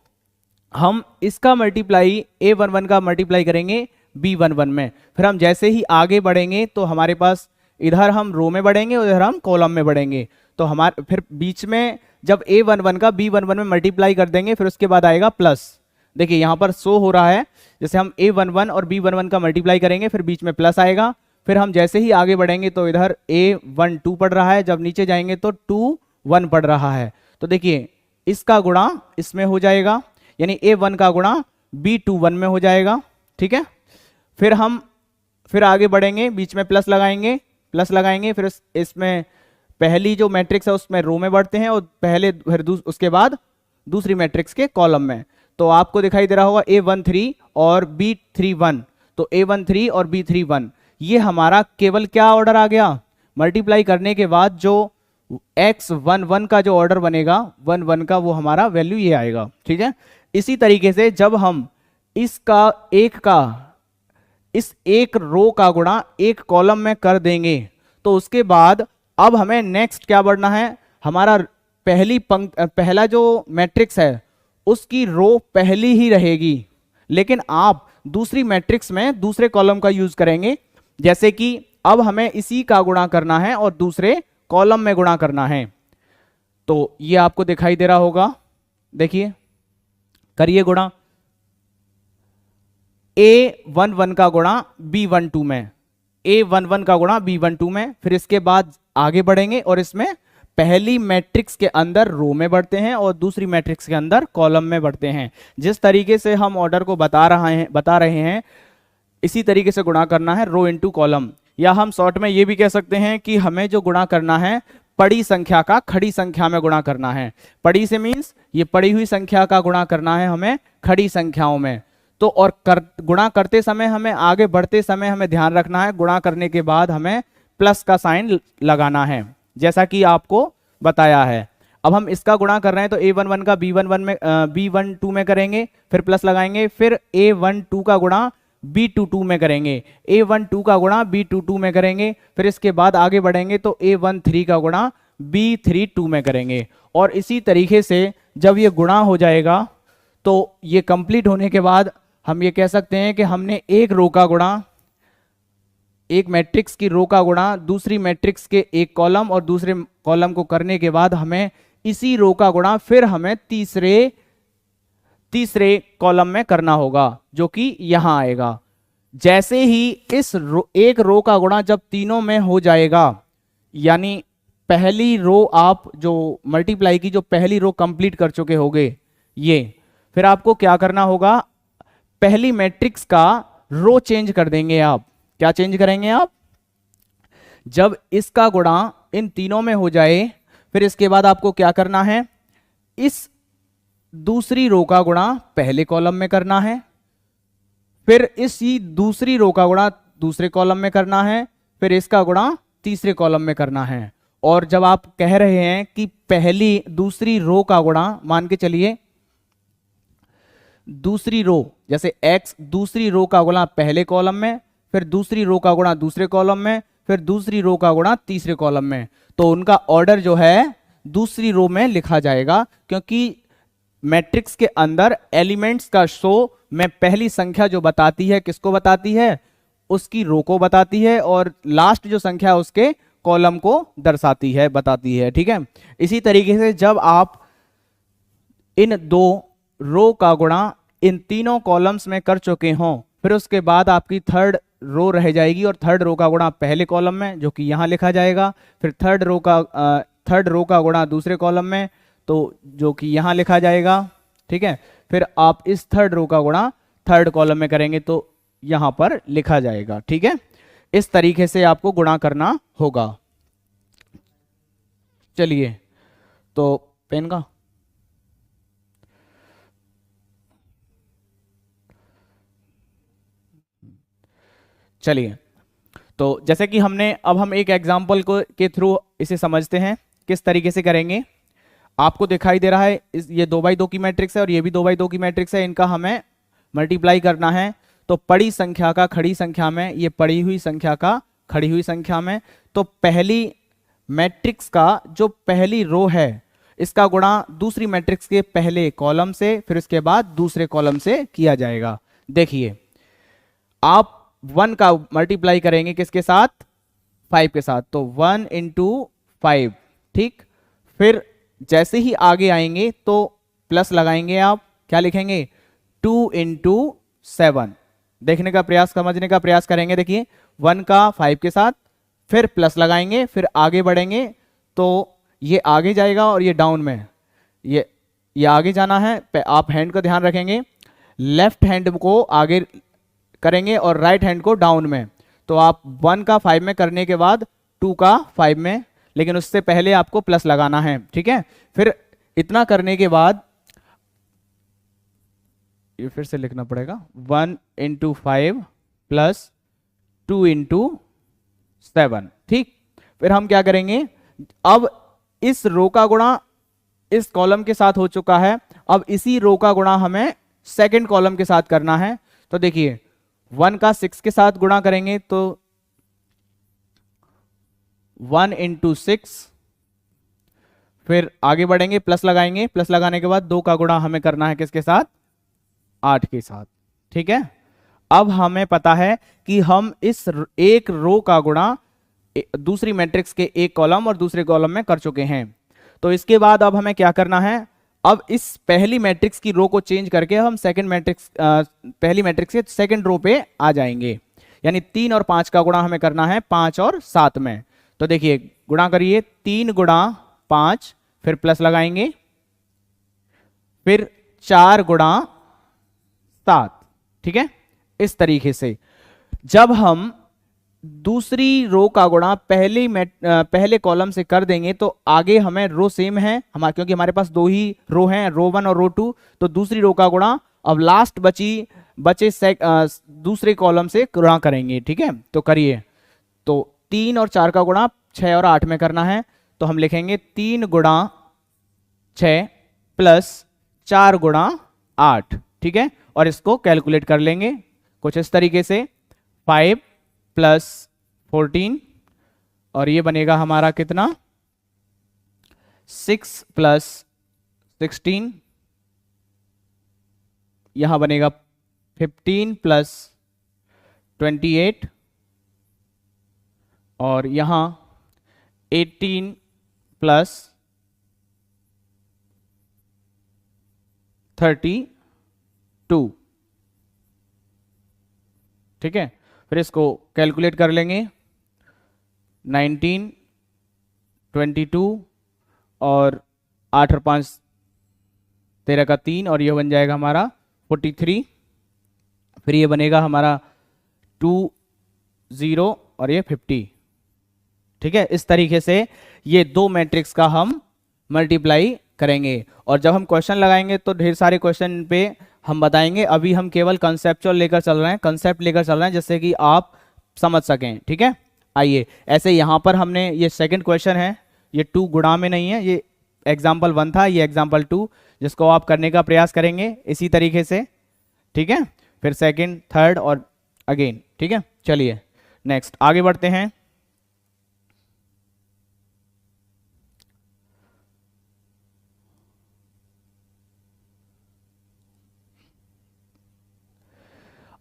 हम इसका मल्टीप्लाई A11 का मल्टीप्लाई करेंगे B11 में, फिर हम जैसे ही आगे बढ़ेंगे तो हमारे पास इधर हम रो में बढ़ेंगे और इधर हम कॉलम में बढ़ेंगे, तो हमारे फिर बीच में जब A11 का B11 में मल्टीप्लाई कर देंगे फिर उसके बाद आएगा प्लस। देखिए यहां पर शो हो रहा है, जैसे हम A11 और B11 का मल्टीप्लाई करेंगे फिर बीच में प्लस आएगा, फिर हम जैसे ही आगे बढ़ेंगे तो इधर A12 पढ़ रहा है, जब नीचे जाएंगे तो 21 पढ़ रहा है। तो देखिए इसका गुणा इसमें हो जाएगा, यानी A1 का गुणा B21 में हो जाएगा, ठीक है। फिर आगे बढ़ेंगे, बीच में प्लस लगाएंगे, फिर इसमें पहली जो मैट्रिक्स है उसमें रो में बढ़ते हैं और फिर उसके बाद दूसरी मैट्रिक्स के कॉलम में। तो आपको दिखाई दे रहा होगा A13 और B31, तो A13 और B31 ये हमारा केवल क्या ऑर्डर आ गया, मल्टीप्लाई करने के बाद जो X11 का जो ऑर्डर बनेगा 11 का, वो हमारा वैल्यू ये आएगा, ठीक है। इसी तरीके से जब हम इस एक रो का गुणा एक कॉलम में कर देंगे तो उसके बाद अब हमें नेक्स्ट क्या बढ़ना है, हमारा पहला जो मैट्रिक्स है उसकी रो पहली ही रहेगी, लेकिन आप दूसरी मैट्रिक्स में दूसरे कॉलम का यूज करेंगे। जैसे कि अब हमें इसी का गुणा करना है और दूसरे कॉलम में गुणा करना है, तो ये आपको दिखाई दे रहा होगा, देखिए करिए गुणा। A11 का गुणा B12 में, A11 का गुणा B12 में, फिर इसके बाद आगे बढ़ेंगे और इसमें पहली मैट्रिक्स के अंदर रो में बढ़ते हैं और दूसरी मैट्रिक्स के अंदर कॉलम में बढ़ते हैं। जिस तरीके से हम ऑर्डर को बता रहे हैं इसी तरीके से गुणा करना है रो इनटू कॉलम, या हम शॉर्ट में ये भी कह सकते हैं कि हमें जो गुणा करना है पड़ी संख्या का खड़ी संख्या में गुणा करना है। पड़ी से मीन्स ये पड़ी हुई संख्या का गुणा करना है हमें खड़ी संख्याओं में। तो और गुणा करते समय हमें आगे बढ़ते समय हमें ध्यान रखना है, गुणा करने के बाद हमें प्लस का साइन लगाना है, जैसा कि आपको बताया है। अब हम इसका गुणा कर रहे हैं तो A11 का B12 में करेंगे, फिर प्लस लगाएंगे, फिर A12 का गुणा B22 में करेंगे, A12 का गुणा B22 में करेंगे, फिर इसके बाद आगे बढ़ेंगे तो A13 का गुणा B32 में करेंगे। और इसी तरीके से जब ये गुणा हो जाएगा तो ये कंप्लीट होने के बाद हम ये कह सकते हैं कि हमने एक रो का गुणा, एक मैट्रिक्स की रो का गुणा दूसरी मैट्रिक्स के एक कॉलम और दूसरे कॉलम को करने के बाद हमें इसी रो का गुणा फिर हमें तीसरे कॉलम में करना होगा, जो कि यहां आएगा। जैसे ही एक रो का गुणा जब तीनों में हो जाएगा, यानी पहली रो आप जो मल्टीप्लाई की जो पहली रो कंप्लीट कर चुके होंगे ये, फिर आपको क्या करना होगा, पहली मैट्रिक्स का रो चेंज कर देंगे आप। क्या चेंज करेंगे आप, जब इसका गुणा इन तीनों में हो जाए फिर इसके बाद आपको क्या करना है, इस दूसरी रो का गुणा पहले कॉलम में करना है, फिर इसी दूसरी रो का गुणा दूसरे कॉलम में करना है, फिर इसका गुणा तीसरे कॉलम में करना है। और जब आप कह रहे हैं कि दूसरी रो का गुणा, मान के चलिए दूसरी रो जैसे x, दूसरी रो का गुणा पहले कॉलम में, फिर दूसरी रो का गुणा दूसरे कॉलम में, फिर दूसरी रो का गुणा तीसरे कॉलम में, तो उनका ऑर्डर जो है दूसरी रो में लिखा जाएगा, क्योंकि मैट्रिक्स के अंदर एलिमेंट्स का शो में पहली संख्या जो बताती है किसको बताती है, उसकी रो को बताती है, और लास्ट जो संख्या है उसके कॉलम को दर्शाती है, बताती है, ठीक है। इसी तरीके से जब आप इन दो रो का गुणा इन तीनों कॉलम्स में कर चुके हों, फिर उसके बाद आपकी थर्ड रो रह जाएगी और थर्ड रो का गुणा पहले कॉलम में, जो कि यहां लिखा जाएगा, फिर थर्ड रो का गुणा दूसरे कॉलम में, तो जो कि यहां लिखा जाएगा, ठीक है। फिर आप इस थर्ड रो का गुणा थर्ड कॉलम में करेंगे तो यहां पर लिखा जाएगा, ठीक है। इस तरीके से आपको गुणा करना होगा। चलिए, तो पेन का चलिए, तो जैसे कि अब हम एक एग्जाम्पल के थ्रू इसे समझते हैं किस तरीके से करेंगे। आपको दिखाई दे रहा है ये 2 बाई 2 की मैट्रिक्स है और ये भी 2 बाई 2 की मैट्रिक्स है, इनका हमें मल्टीप्लाई करना है। तो पड़ी संख्या का खड़ी संख्या में, ये पड़ी हुई संख्या का खड़ी हुई संख्या में, तो पहली मैट्रिक्स का जो पहली रो है इसका गुणा दूसरी मैट्रिक्स के पहले कॉलम से, फिर उसके बाद दूसरे कॉलम से किया जाएगा। देखिए आप 1 का मल्टीप्लाई करेंगे किसके साथ, 5 के साथ, तो 1 इंटू 5, ठीक। फिर जैसे ही आगे आएंगे तो प्लस लगाएंगे, आप क्या लिखेंगे 2 इंटू 7। देखने का प्रयास, समझने का प्रयास करेंगे। देखिए 1 का 5 के साथ, फिर प्लस लगाएंगे, फिर आगे बढ़ेंगे तो ये आगे जाएगा और ये डाउन में, ये आगे जाना है। आप हैंड का ध्यान रखेंगे, लेफ्ट हैंड को आगे करेंगे और राइट हैंड को डाउन में। तो आप 1 का 5 में करने के बाद 2 का 5 में, लेकिन उससे पहले आपको प्लस लगाना है, ठीक है। फिर इतना करने के बाद ये फिर से लिखना पड़ेगा 1 इंटू 5 प्लस 2 इंटू 7, ठीक। फिर हम क्या करेंगे, अब इस रो का गुणा इस कॉलम के साथ हो चुका है, अब इसी रो का गुणा हमें सेकंड कॉलम के साथ करना है। तो देखिए 1 का 6 के साथ गुणा करेंगे तो 1 इंटू 6, फिर आगे बढ़ेंगे, प्लस लगाएंगे, प्लस लगाने के बाद 2 का गुणा हमें करना है किसके साथ, 8 के साथ, ठीक है। अब हमें पता है कि हम इस एक रो का गुणा दूसरी मैट्रिक्स के एक कॉलम और दूसरे कॉलम में कर चुके हैं। तो इसके बाद अब हमें क्या करना है, अब इस पहली मैट्रिक्स की रो को चेंज करके हम सेकंड मैट्रिक्स पहली मैट्रिक्स के सेकंड रो पे आ जाएंगे। यानी 3 और 5 का गुणा हमें करना है 5 और 7 में। तो देखिए गुणा करिए, 3 गुणा 5, फिर प्लस लगाएंगे, फिर 4 गुणा 7, ठीक है। इस तरीके से जब हम दूसरी रो का गुणा पहले कॉलम से कर देंगे तो आगे हमें रो सेम है हमारे, क्योंकि हमारे पास 2 ही रो हैं, रो 1 और रो 2। तो दूसरी रो का गुणा अब लास्ट बचे दूसरे कॉलम से गुणा करेंगे, ठीक है। तो करिए, तो 3 और 4 का गुणा 6 और 8 में करना है। तो हम लिखेंगे 3 गुणा 6 प्लस 4 गुणा 8, ठीक है। और इसको कैलकुलेट कर लेंगे कुछ इस तरीके से, 5 प्लस 14 और ये बनेगा हमारा कितना, 6 प्लस 16, यहां बनेगा 15 प्लस 28 और यहां 18 प्लस 32, ठीक है। फिर इसको कैलकुलेट कर लेंगे, 19, 22 और 8 और 5 13 का 3 और यह बन जाएगा हमारा 43। फिर ये बनेगा हमारा 20 और ये 50, ठीक है। इस तरीके से ये 2 मैट्रिक्स का हम मल्टीप्लाई करेंगे और जब हम क्वेश्चन लगाएंगे तो ढेर सारे क्वेश्चन पे हम बताएंगे। अभी हम केवल कंसेप्चुअल लेकर चल रहे हैं, कंसेप्ट लेकर चल रहे हैं जिससे कि आप समझ सकें, ठीक है। आइए, ऐसे यहाँ पर हमने ये सेकंड क्वेश्चन है, ये 2 गुणा में नहीं है, ये एग्जाम्पल 1 था, ये एग्जाम्पल 2, जिसको आप करने का प्रयास करेंगे इसी तरीके से, ठीक है। फिर सेकंड, थर्ड और अगेन, ठीक है। चलिए नेक्स्ट आगे बढ़ते हैं।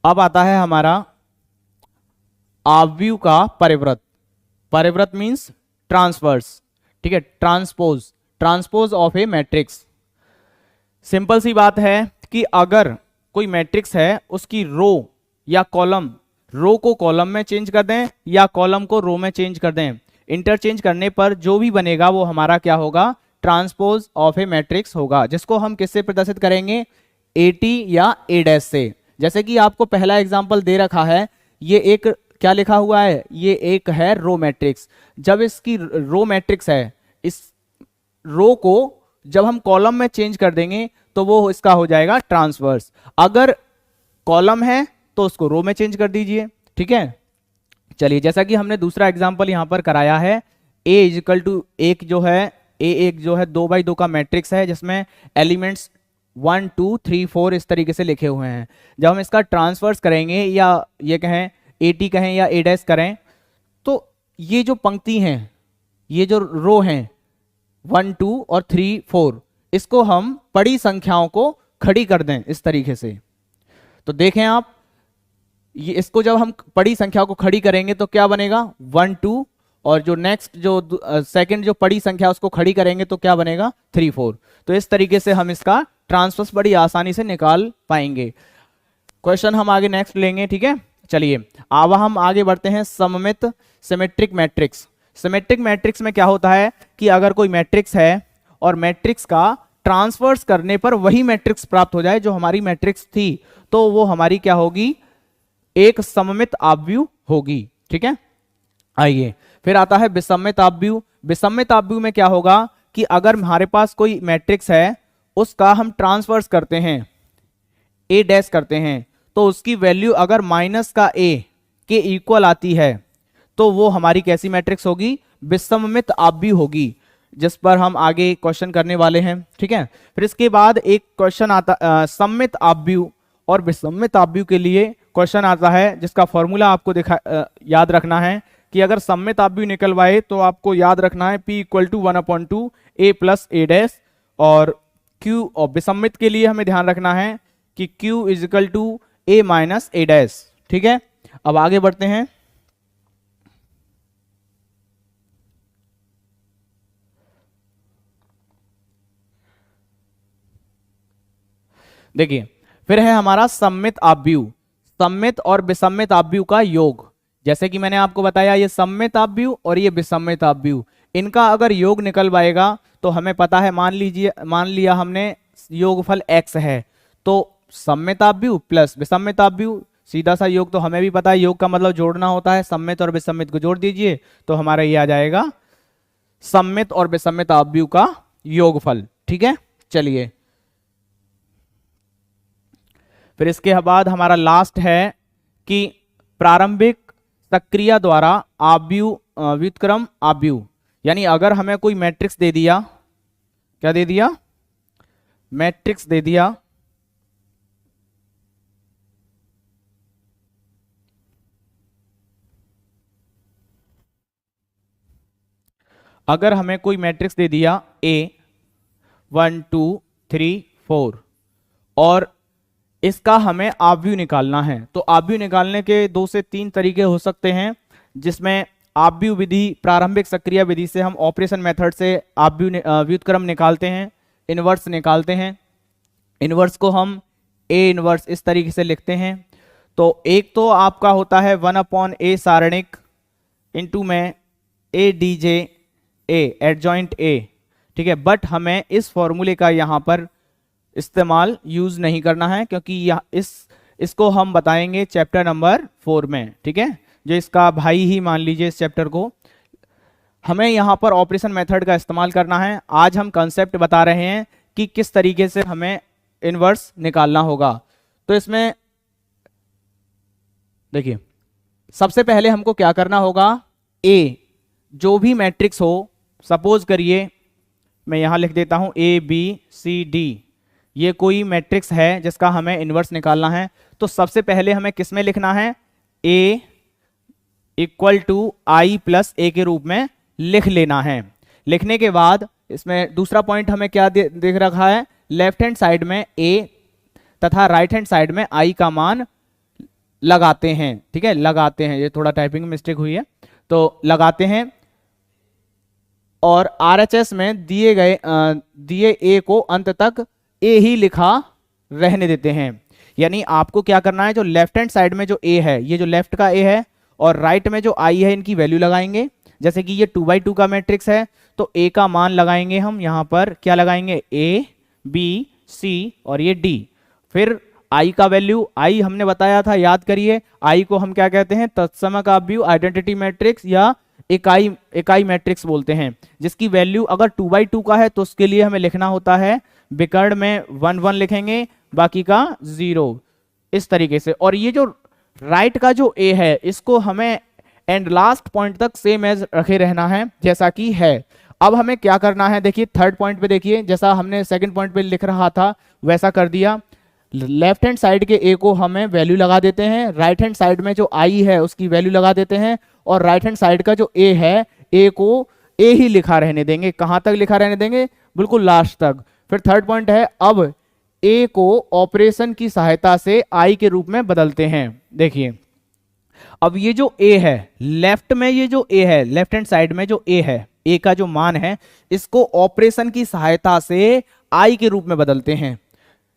अब आता है हमारा आव्यूह का परिव्रत। परिव्रत मींस ट्रांसवर्स, ठीक है, transpose of a matrix. Simple सी बात है कि अगर कोई मैट्रिक्स है उसकी रो या कॉलम, रो को कॉलम में चेंज कर दें या कॉलम को रो में चेंज कर दें, इंटरचेंज करने पर जो भी बनेगा वो हमारा क्या होगा, ट्रांसपोज ऑफ ए मैट्रिक्स होगा, जिसको हम किससे प्रदर्शित करेंगे, AT या A' से। जैसे कि आपको पहला एग्जांपल दे रखा है, ये एक क्या लिखा हुआ है, ये एक है रो मैट्रिक्स। जब इसकी रो मैट्रिक्स है, इस रो को जब हम कॉलम में चेंज कर देंगे तो वो इसका हो जाएगा ट्रांसवर्स। अगर कॉलम है तो उसको रो में चेंज कर दीजिए, ठीक है। चलिए, जैसा कि हमने दूसरा एग्जांपल यहां पर कराया है, A इक्वल टू एक जो है 2 बाई 2 का मैट्रिक्स है जिसमें एलिमेंट्स 1 2 3 4 इस तरीके से लिखे हुए हैं। जब हम इसका ट्रांसफर्स करेंगे या ये कहें AT कहें या A डैश करें, तो ये जो पंक्ति हैं, ये जो रो हैं 1 2 और 3 4, इसको हम बड़ी संख्याओं को खड़ी कर दें इस तरीके से। तो देखें आप, ये इसको जब हम बड़ी संख्या को खड़ी करेंगे तो क्या बनेगा 1 2, और जो नेक्स्ट जो सेकंड जो बड़ी संख्या उसको खड़ी करेंगे तो क्या बनेगा 3 4। तो इस तरीके से हम इसका ट्रांसफर्स बड़ी आसानी से निकाल पाएंगे। क्वेश्चन हम आगे नेक्स्ट लेंगे, ठीक है। चलिए अब हम आगे बढ़ते हैं सममित सिमेट्रिक मैट्रिक्स। सिमेट्रिक मैट्रिक्स में क्या होता है कि अगर कोई मैट्रिक्स है और मैट्रिक्स का ट्रांसफर्स करने पर वही मैट्रिक्स प्राप्त हो जाए जो हमारी मैट्रिक्स थी, तो वो हमारी क्या होगी, एक सममित आव्यूह होगी, ठीक है। आइए फिर आता है विषमित आव्यूह। विषमित आव्यूह में क्या होगा कि अगर हमारे पास कोई मैट्रिक्स है, उसका हम ट्रांसफर्स करते हैं, ए डैश करते हैं, तो उसकी वैल्यू अगर माइनस का ए के इक्वल आती है तो वो हमारी कैसी मैट्रिक्स होगी, विषमित आव्यूह होगी, जिस पर हम आगे क्वेश्चन करने वाले हैं, ठीक है। फिर इसके बाद एक क्वेश्चन आता सममित आव्यूह और विषमित आव्यूह के लिए क्वेश्चन आता है, जिसका फॉर्मूला आपको याद रखना है कि अगर सममित आव्यूह निकलवाए तो आपको याद रखना है P = 1/2 A + A डैश, और Q और विषमित के लिए हमें ध्यान रखना है कि Q = A - A डैश, ठीक है। अब आगे बढ़ते हैं। देखिए फिर है हमारा सममित आव्यूह। सममित और विषमित आव्यूह का योग, जैसे कि मैंने आपको बताया ये सममित आव्यूह और ये विषमित आव्यूह, इनका अगर योग निकलवाएगा तो हमें पता है, मान लिया हमने योगफल x है, तो सममित आव्यूह प्लस विषमित आव्यूह, सीधा सा योग तो हमें भी पता है, योग का मतलब जोड़ना होता है, सममित और विषमित को जोड़ दीजिए तो हमारा ये आ जाएगा सममित और विषमित आव्यूह का योगफल, ठीक है। चलिए फिर इसके बाद हमारा लास्ट है कि प्रारंभिक सक्रिया द्वारा आव्यूह व्युत्क्रम आव्यूह, यानी अगर हमें कोई मैट्रिक्स दे दिया, क्या दे दिया, मैट्रिक्स दे दिया, अगर हमें कोई मैट्रिक्स दे दिया A 1 2 3 4 और इसका हमें आव्यूह निकालना है, तो आव्यूह निकालने के 2 से 3 तरीके हो सकते हैं, जिसमें आव्यूह विधि, प्रारंभिक सक्रिया विधि से हम ऑपरेशन मेथड से आव्यूह व्युत्क्रम निकालते हैं, इनवर्स निकालते हैं। इनवर्स को हम A इनवर्स इस तरीके से लिखते हैं। तो एक तो आपका होता है 1/A सारणिक इंटू में A DJ A adjoint A, ठीक है। बट हमें इस फॉर्मूले का यहाँ पर इस्तेमाल यूज नहीं करना है, क्योंकि इसको हम बताएंगे चैप्टर नंबर 4 में, ठीक है, जो इसका भाई ही मान लीजिए इस चैप्टर को। हमें यहाँ पर ऑपरेशन मेथड का इस्तेमाल करना है। आज हम कंसेप्ट बता रहे हैं कि किस तरीके से हमें इनवर्स निकालना होगा। तो इसमें देखिए सबसे पहले हमको क्या करना होगा, A जो भी मैट्रिक्स हो, सपोज करिए मैं यहां लिख देता हूं ABCD, ये कोई मैट्रिक्स है जिसका हमें इनवर्स निकालना है। तो सबसे पहले हमें किस में लिखना है, A = I + A के रूप में लिख लेना है। लिखने के बाद इसमें दूसरा पॉइंट हमें क्या देख रखा है, लेफ्ट हैंड साइड में A तथा राइट हैंड साइड में I का मान लगाते हैं, ठीक है, लगाते हैं, ये थोड़ा टाइपिंग मिस्टेक हुई है, तो लगाते हैं। और RHS में दिए A को अंत तक A ही लिखा रहने देते हैं। यानी आपको क्या करना है, जो लेफ्ट हैंड साइड में जो A है, ये जो लेफ्ट का A है, और राइट में जो I है, इनकी वैल्यू लगाएंगे। जैसे कि ये 2x2 का मैट्रिक्स है, तो A का मान लगाएंगे हम यहाँ पर, क्या लगाएंगे, A B C और ये D। फिर I का वैल्यू, I हमने बताया था, याद करिए, I को हम क्या कहते हैं, तत्समक आव्यूह आइडेंटिटी मैट्रिक्स या इकाई मैट्रिक्स बोलते हैं, जिसकी वैल्यू अगर 2x2 का है तो उसके लिए हमें लिखना होता है, विकर्ण में 1 1 लिखेंगे, बाकी का 0, इस तरीके से। और ये जो राइट का जो A है, इसको हमें एंड लास्ट पॉइंट तक सेम एज रखे रहना है जैसा कि है। अब हमें क्या करना है, देखिए थर्ड पॉइंट पे देखिए, जैसा हमने सेकंड पॉइंट पे लिख रहा था वैसा कर दिया। लेफ्ट हैंड साइड के ए को हमें वैल्यू लगा देते हैं, राइट हैंड साइड में जो आई है उसकी वैल्यू लगा देते हैं, और राइट हैंड साइड का जो ए है, ए को ए ही लिखा रहने देंगे। कहां तक लिखा रहने देंगे, बिल्कुल लास्ट तक। फिर थर्ड पॉइंट है, अब ए को ऑपरेशन की सहायता से आई के रूप में बदलते हैं। देखिए अब ये जो ए है लेफ्ट में, ये जो ए है लेफ्ट हैंड साइड में जो ए है, ए का जो मान है, इसको ऑपरेशन की सहायता से आई के रूप में बदलते हैं।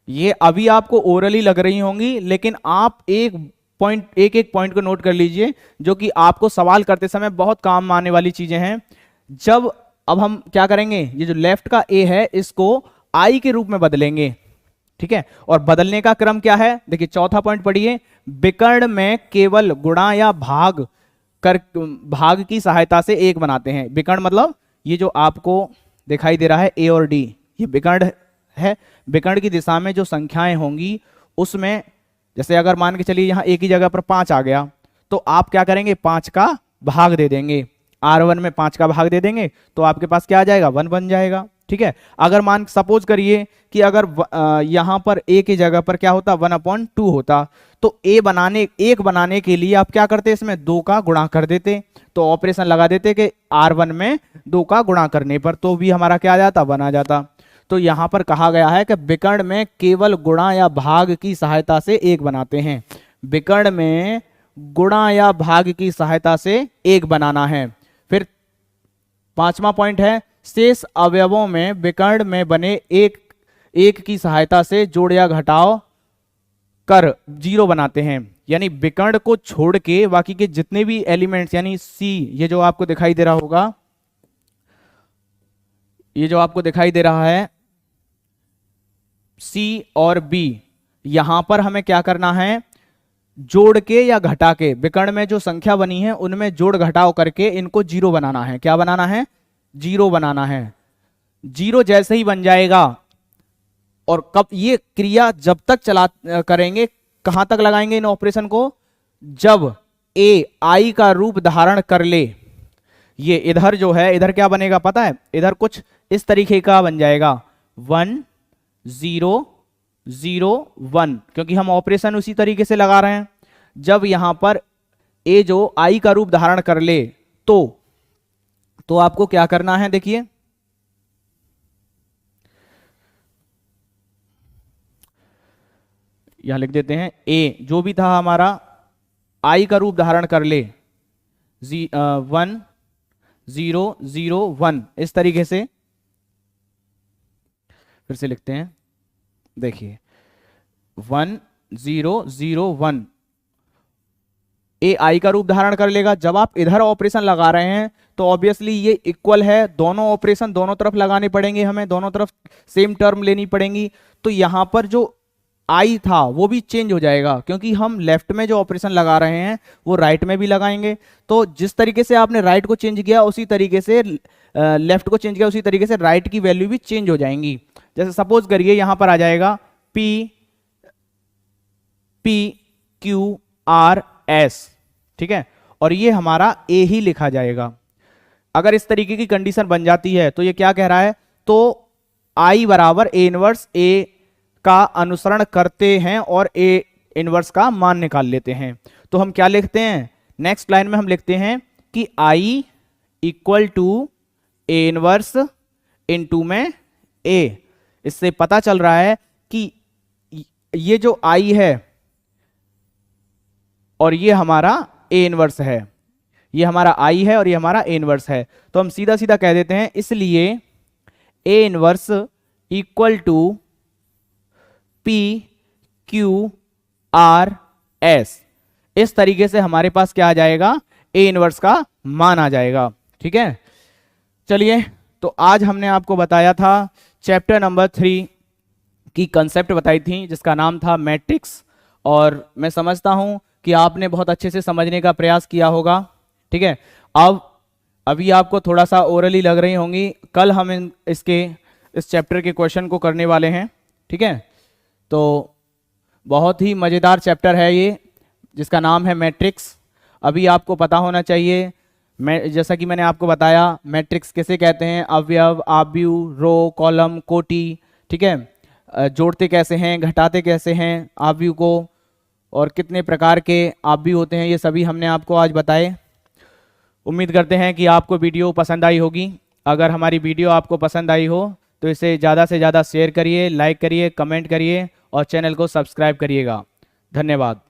ये अभी आपको ओरली लग रही होंगी, लेकिन आप एक एक पॉइंट को नोट कर लीजिए जो कि आपको सवाल करते समय बहुत काम आने वाली चीजें हैं। जब अब हम क्या करेंगे, ये जो लेफ्ट का ए है इसको आई के रूप में बदलेंगे, ठीक है। और बदलने का क्रम क्या है, देखिए चौथा पॉइंट पढ़िए, विकर्ण में केवल गुणा या भाग भाग की सहायता से एक बनाते हैं। विकर्ण मतलब ये जो आपको दिखाई दे रहा है ए और डी, ये विकर्ण है। विकर्ण की दिशा में जो संख्याएं होंगी उसमें, जैसे अगर मान के चलिए यहां एक ही जगह पर 5 आ गया, तो आप क्या करेंगे, 5 का भाग दे देंगे, R1 में 5 का भाग दे देंगे, तो आपके पास क्या आ जाएगा, 1 बन जाएगा, ठीक है। अगर मान सपोज करिए कि अगर यहां पर ए की जगह पर क्या होता, 1/2 होता, तो एक बनाने के लिए आप क्या करते, इसमें 2 का गुणा कर देते, तो ऑपरेशन लगा देते कि R1 में 2 का गुणा करने पर तो भी हमारा क्या आ जाता, 1 आ जाता। तो यहां पर कहा गया है कि विकर्ण में केवल गुणा या भाग की सहायता से एक बनाते हैं। विकर्ण में गुणा या भाग की सहायता से एक बनाना है। फिर पांचवा पॉइंट है, शेष अवयवों में विकर्ण में बने एक की सहायता से जोड़ या घटाव कर 0 बनाते हैं। यानी विकर्ण को छोड़ के बाकी के जितने भी एलिमेंट्स, यानी सी, ये जो आपको दिखाई दे रहा होगा, ये जो आपको दिखाई दे रहा है सी और बी, यहां पर हमें क्या करना है, जोड़ के या घटा के, विकर्ण में जो संख्या बनी है उनमें जोड़ घटाव करके इनको 0 बनाना है। क्या बनाना है, 0 बनाना है। 0 जैसे ही बन जाएगा, और कब ये क्रिया जब तक चला करेंगे, कहां तक लगाएंगे इन ऑपरेशन को, जब ए आई का रूप धारण कर ले। ये इधर जो है, इधर क्या बनेगा पता है, इधर कुछ इस तरीके का बन जाएगा, 1 0 0 1, क्योंकि हम ऑपरेशन उसी तरीके से लगा रहे हैं। जब यहां पर ए जो आई का रूप धारण कर ले, तो आपको क्या करना है, देखिए यहां लिख देते हैं, ए जो भी था हमारा आई का रूप धारण कर ले, 1 0 0 1, इस तरीके से। फिर से लिखते हैं, देखिए 1 0 0 1, ए आई का रूप धारण कर लेगा। जब आप इधर ऑपरेशन लगा रहे हैं तो ऑब्वियसली ये इक्वल है, दोनों ऑपरेशन दोनों तरफ लगाने पड़ेंगे, हमें दोनों तरफ सेम टर्म लेनी पड़ेंगी। तो यहां पर जो आई था वो भी चेंज हो जाएगा, क्योंकि हम लेफ्ट में जो ऑपरेशन लगा रहे हैं वो राइट में भी लगाएंगे। तो जिस तरीके से आपने राइट को चेंज किया उसी तरीके से लेफ्ट को चेंज किया, उसी तरीके से राइट की वैल्यू भी चेंज हो जाएंगी। जैसे सपोज करिए यहां पर आ जाएगा P Q R S, ठीक है, और ये हमारा A ही लिखा जाएगा। अगर इस तरीके की कंडीशन बन जाती है तो ये क्या कह रहा है, तो I बराबर A इनवर्स A का अनुसरण करते हैं और A इनवर्स का मान निकाल लेते हैं। तो हम क्या लिखते हैं, नेक्स्ट लाइन में हम लिखते हैं कि I equal to A inverse into में A। इससे पता चल रहा है कि ये जो I है और ये हमारा A इनवर्स है, ये हमारा I है और ये हमारा A इनवर्स है। तो हम सीधा सीधा कह देते हैं, इसलिए A inverse equal to P Q R S। इस तरीके से हमारे पास क्या आ जाएगा, A इनवर्स का मान आ जाएगा, ठीक है। चलिए, तो आज हमने आपको बताया था चैप्टर नंबर 3 की कंसेप्ट बताई थी, जिसका नाम था मैट्रिक्स, और मैं समझता हूं कि आपने बहुत अच्छे से समझने का प्रयास किया होगा, ठीक है। अब अभी आपको थोड़ा सा ओरली लग रही होंगी, कल हम इस चैप्टर के क्वेश्चन को करने वाले हैं, ठीक है। तो बहुत ही मज़ेदार चैप्टर है ये, जिसका नाम है मैट्रिक्स। अभी आपको पता होना चाहिए मैं जैसा कि मैंने आपको बताया मैट्रिक्स किसे कहते हैं, अवयव, आव्यूह, रो, कॉलम, कोटि, ठीक है। जोड़ते कैसे हैं, घटाते कैसे हैं आव्यूह को, और कितने प्रकार के आव्यूह होते हैं, ये सभी हमने आपको आज बताए। उम्मीद करते हैं कि आपको वीडियो पसंद आई होगी। अगर हमारी वीडियो आपको पसंद आई हो तो इसे ज़्यादा से ज़्यादा शेयर करिए, लाइक करिए, कमेंट करिए और चैनल को सब्सक्राइब करिएगा। धन्यवाद।